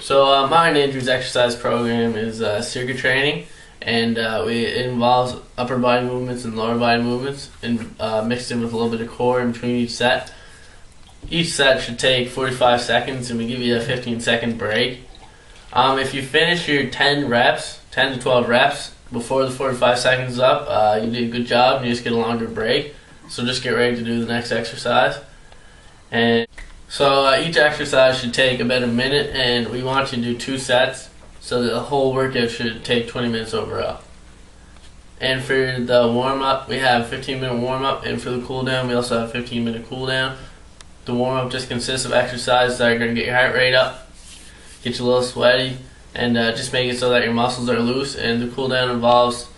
So mine Andrew's exercise program is circuit training, and it involves upper body movements and lower body movements, and mixed in with a little bit of core in between each set. Each set should take 45 seconds, and we give you a 15-second break. If you finish your 10 to 12 reps before the 45 seconds is up, you did a good job, and you just get a longer break. So just get ready to do the next exercise. And so each exercise should take about a minute, and we want you to do 2 sets, so the whole workout should take 20 minutes overall. And for the warm-up, we have a 15-minute warm-up, and for the cool-down, we also have a 15-minute cool-down. The warm-up just consists of exercises that are going to get your heart rate up, get you a little sweaty, and just make it so that your muscles are loose. And the cool-down involves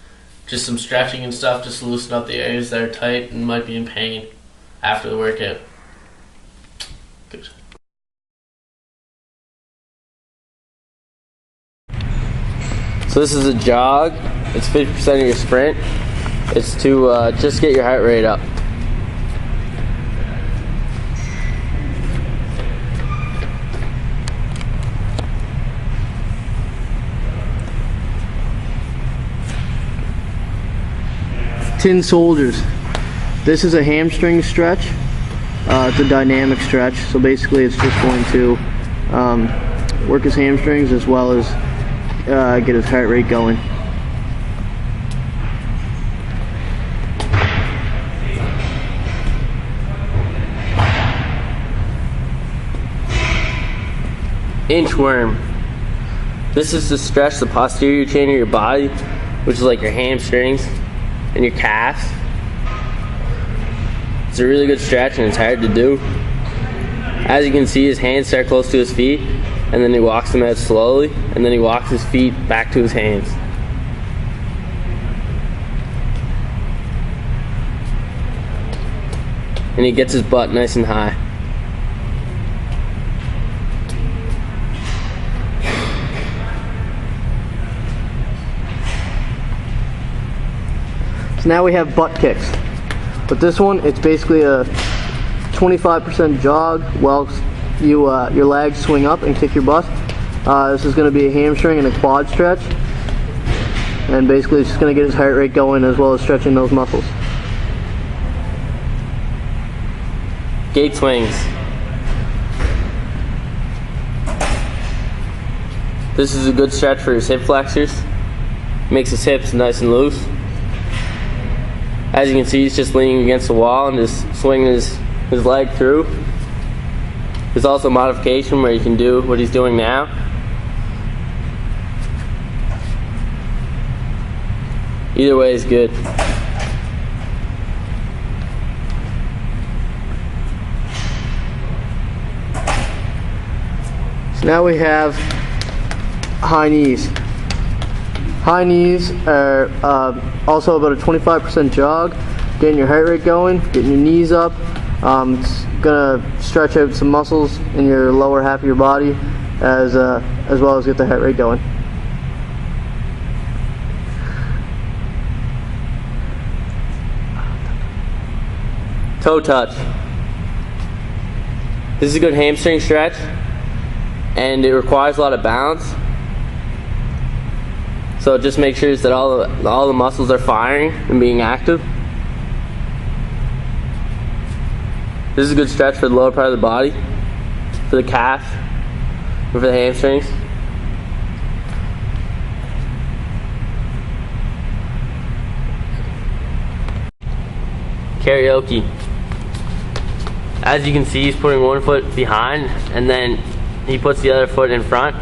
just some stretching and stuff, just to loosen up the areas that are tight and might be in pain after the workout. Good. So this is a jog. It's 50% of your sprint. It's to just get your heart rate up. Tin soldiers. This is a hamstring stretch. It's a dynamic stretch, so basically it's just going to work his hamstrings as well as get his heart rate going. Inchworm. This is to stretch the posterior chain of your body, which is like your hamstrings and your calves. It's a really good stretch, and it's hard to do. As you can see, his hands start close to his feet, and then he walks them out slowly, and then he walks his feet back to his hands. And he gets his butt nice and high. So now we have butt kicks. But this one, it's basically a 25% jog while your legs swing up and kick your butt. This is going to be a hamstring and a quad stretch. And basically it's just going to get his heart rate going as well as stretching those muscles. Gate swings. This is a good stretch for his hip flexors. Makes his hips nice and loose. As you can see, he's just leaning against the wall and just swinging his leg through. There's also a modification where you can do what he's doing now. Either way is good. So now we have high knees. High knees are also about a 25% jog, getting your heart rate going, getting your knees up. It's gonna stretch out some muscles in your lower half of your body, as well as get the heart rate going. Toe touch. This is a good hamstring stretch, and it requires a lot of balance. So just make sure that all the muscles are firing and being active. This is a good stretch for the lower part of the body, for the calf, and for the hamstrings. Karaoke. As you can see, he's putting one foot behind, and then he puts the other foot in front.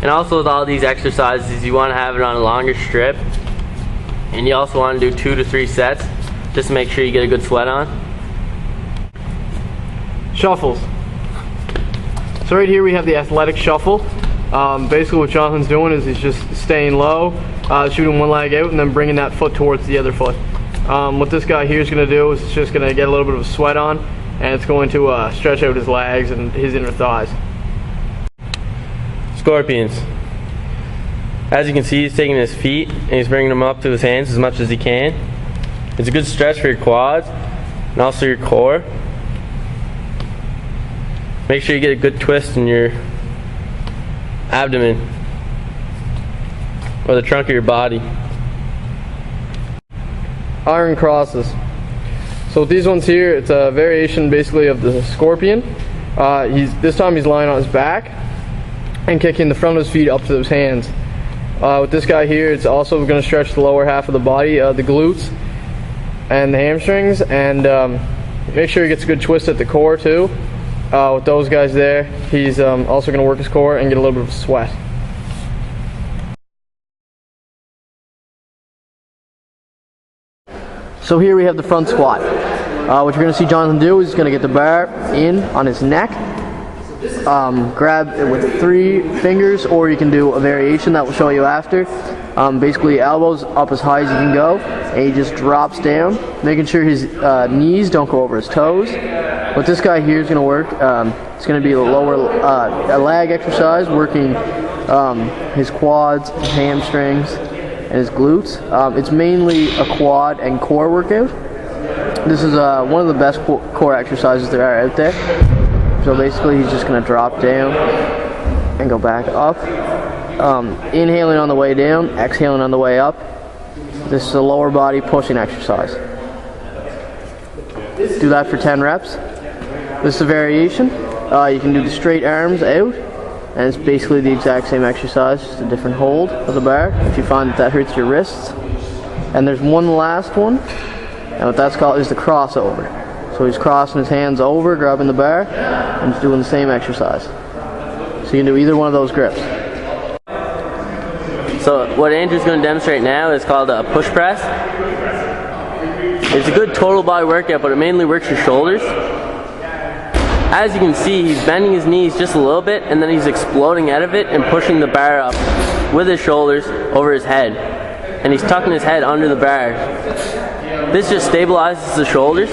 And also with all these exercises, you want to have it on a longer strip, and you also want to do 2 to 3 sets just to make sure you get a good sweat on. Shuffles. So right here we have the athletic shuffle. Basically what Jonathan's doing is he's just staying low, shooting one leg out, and then bringing that foot towards the other foot. What this guy here is going to do is it's just going to get a little bit of a sweat on, and it's going to stretch out his legs and his inner thighs. Scorpions. As you can see, he's taking his feet and he's bringing them up to his hands as much as he can. It's a good stretch for your quads and also your core. Make sure you get a good twist in your abdomen or the trunk of your body. Iron crosses. So with these ones here, it's a variation basically of the scorpion. This time he's lying on his back and kicking the front of his feet up to those hands. With this guy here, it's also going to stretch the lower half of the body, the glutes and the hamstrings, and make sure he gets a good twist at the core too. With those guys there, he's also going to work his core and get a little bit of a sweat. So here we have the front squat. What you're going to see Jonathan do is he's going to get the bar in on his neck, grab it with 3 fingers, or you can do a variation that we'll show you after. Basically elbows up as high as you can go, and he just drops down, making sure his knees don't go over his toes. What this guy here is going to work, it's going to be a leg exercise, working his quads, hamstrings, and his glutes. It's mainly a quad and core workout. This is one of the best core exercises there are out there. So basically he's just going to drop down and go back up. Inhaling on the way down, exhaling on the way up. This is a lower body pushing exercise. Do that for 10 reps. This is a variation. You can do the straight arms out, and it's basically the exact same exercise, just a different hold of the bar if you find that hurts your wrists. And there's one last one, and what that's called is the crossover. So he's crossing his hands over, grabbing the bar, and he's doing the same exercise. So you can do either one of those grips. So what Andrew's going to demonstrate now is called a push press. It's a good total body workout, but it mainly works your shoulders. As you can see, he's bending his knees just a little bit, and then he's exploding out of it and pushing the bar up with his shoulders over his head. And he's tucking his head under the bar. This just stabilizes the shoulders.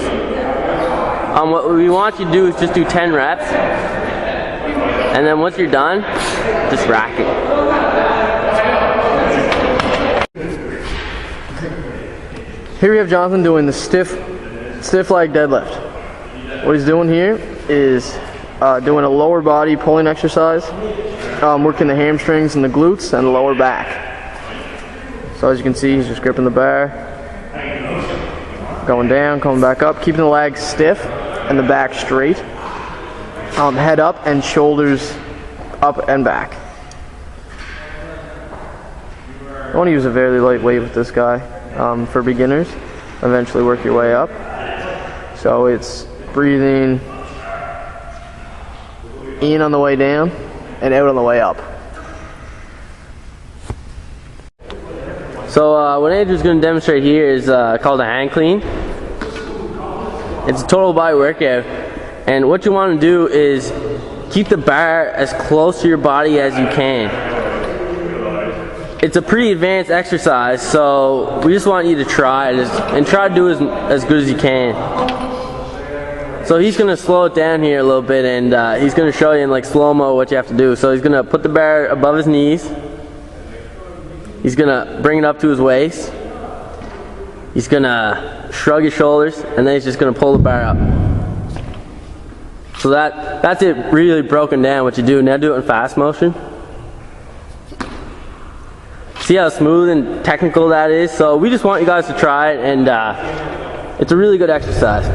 What we want you to do is just do 10 reps, and then once you're done, just rack it. Here we have Jonathan doing the stiff leg deadlift. What he's doing here is doing a lower body pulling exercise, working the hamstrings and the glutes and the lower back. So as you can see, he's just gripping the bar, going down, coming back up, keeping the legs stiff and the back straight. Head up and shoulders up and back. I want to use a very light weight with this guy for beginners. Eventually work your way up. So it's breathing in on the way down and out on the way up. So what Andrew's going to demonstrate here is called a hang clean. It's a total body workout, and what you want to do is keep the bar as close to your body as you can. It's a pretty advanced exercise, so we just want you to try it and try to do as good as you can. So he's going to slow it down here a little bit, and he's going to show you in like slow-mo what you have to do. So he's going to put the bar above his knees. He's going to bring it up to his waist. He's going to shrug his shoulders, and then he's just going to pull the bar up. So that's it really broken down what you do. Now do it in fast motion. See how smooth and technical that is? So we just want you guys to try it, and it's a really good exercise.